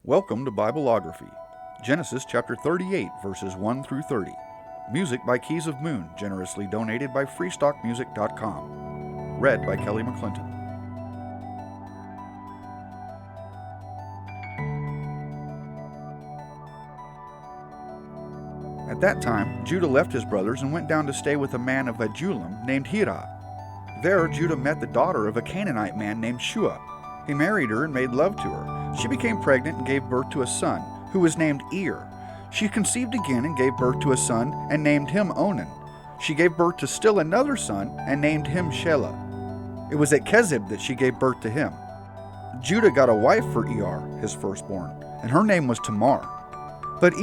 Welcome to Bibleography, Genesis chapter 38, verses 1 through 30. Music by Kezib, generously donated by freestockmusic.com. Read by Kelly McClinton. At that time, Judah left his brothers and went down to stay with a man of Adullam named Hirah. There, Judah met the daughter of a Canaanite man named Shua. He married her and made love to her. She became pregnant and gave birth to a son, who was named She conceived again and gave birth to a son and named him Onan. She gave birth to still another son and named him Shelah. It was at Kezib that she gave birth to him. Judah got a wife for his firstborn, and her name was Tamar. But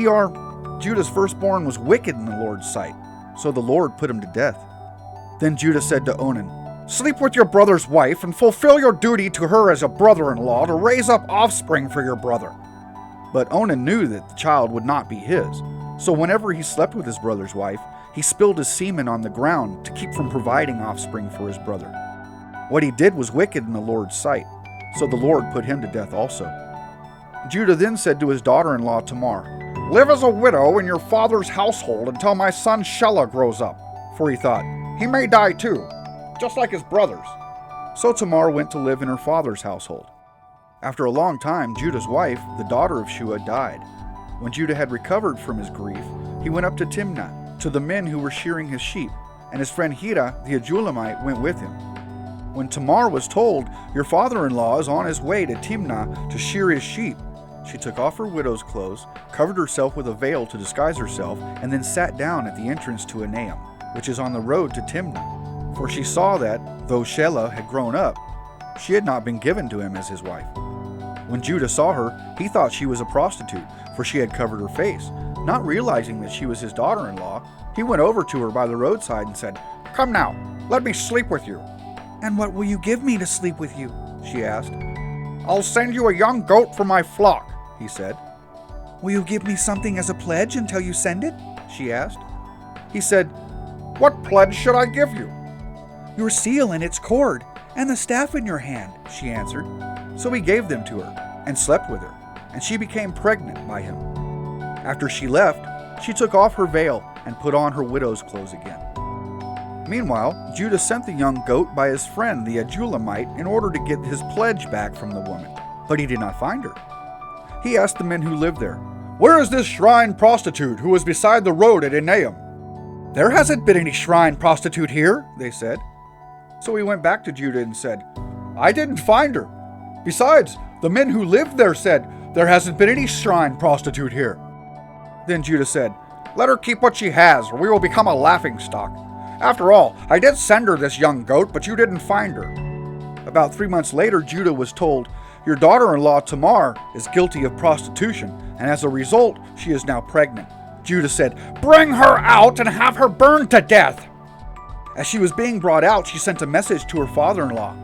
Judah's firstborn, was wicked in the Lord's sight, so the Lord put him to death. Then Judah said to Onan, "Sleep with your brother's wife and fulfill your duty to her as a brother-in-law to raise up offspring for your brother." But Onan knew that the child would not be his, so whenever he slept with his brother's wife, he spilled his semen on the ground to keep from providing offspring for his brother. What he did was wicked in the Lord's sight, so the Lord put him to death also. Judah then said to his daughter-in-law Tamar, "Live as a widow in your father's household until my son Shelah grows up," for he thought, "He may die too, just like his brothers." So Tamar went to live in her father's household. After a long time, Judah's wife, the daughter of Shua, died. When Judah had recovered from his grief, he went up to Timnah, to the men who were shearing his sheep, and his friend Hirah the Adullamite went with him. When Tamar was told, "Your father-in-law is on his way to Timnah to shear his sheep," she took off her widow's clothes, covered herself with a veil to disguise herself, and then sat down at the entrance to Adullam, which is on the road to Timnah. For she saw that, though Shelah had grown up, she had not been given to him as his wife. When Judah saw her, he thought she was a prostitute, for she had covered her face. Not realizing that she was his daughter-in-law, he went over to her by the roadside and said, "Come now, let me sleep with you." "And what will you give me to sleep with you?" she asked. "I'll send you a young goat for my flock," he said. "Will you give me something as a pledge until you send it?" she asked. He said, "What pledge should I give you?" "Your seal and its cord, and the staff in your hand," she answered. So he gave them to her, and slept with her, and she became pregnant by him. After she left, she took off her veil and put on her widow's clothes again. Meanwhile, Judah sent the young goat by his friend the Adullamite in order to get his pledge back from the woman, but he did not find her. He asked the men who lived there, "Where is this shrine prostitute who was beside the road at Adullam?" "There hasn't been any shrine prostitute here," they said. So he went back to Judah and said, "I didn't find her. Besides, the men who lived there said, 'There hasn't been any shrine prostitute here.'" Then Judah said, "Let her keep what she has, or we will become a laughingstock. After all, I did send her this young goat, but you didn't find her." About 3 months later, Judah was told, "Your daughter-in-law Tamar is guilty of prostitution, and as a result, she is now pregnant." Judah said, "Bring her out and have her burned to death." As she was being brought out, she sent a message to her father-in-law.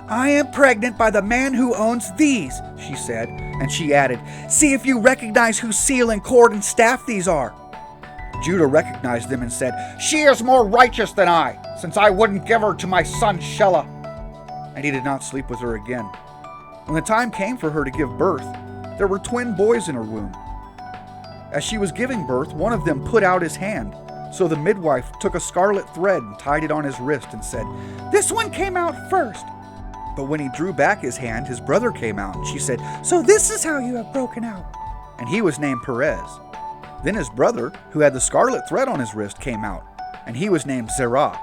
"I am pregnant by the man who owns these," she said, and she added, "See if you recognize whose seal and cord and staff these are." Judah recognized them and said, "She is more righteous than I, since I wouldn't give her to my son Shelah." And he did not sleep with her again. When the time came for her to give birth, there were twin boys in her womb. As she was giving birth, one of them put out his hand. So the midwife took a scarlet thread and tied it on his wrist and said, "This one came out first." But when he drew back his hand, his brother came out, and she said, "So this is how you have broken out." And he was named Perez. Then his brother, who had the scarlet thread on his wrist, came out, and he was named Zerah.